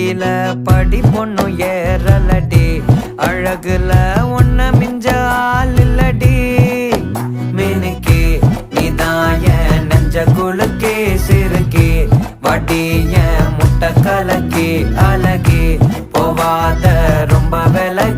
கீழ படி பொண்ணும் ஏறலடி அழகுல ஒன்ன மிஞ்ச ஆள் இல்லடி மினுக்கி நீதான் என் நெஞ்ச குலுக்கி சிறுக்கி வடிய முட்டை கலக்கி அழகி போவாத ரொம்ப விலகி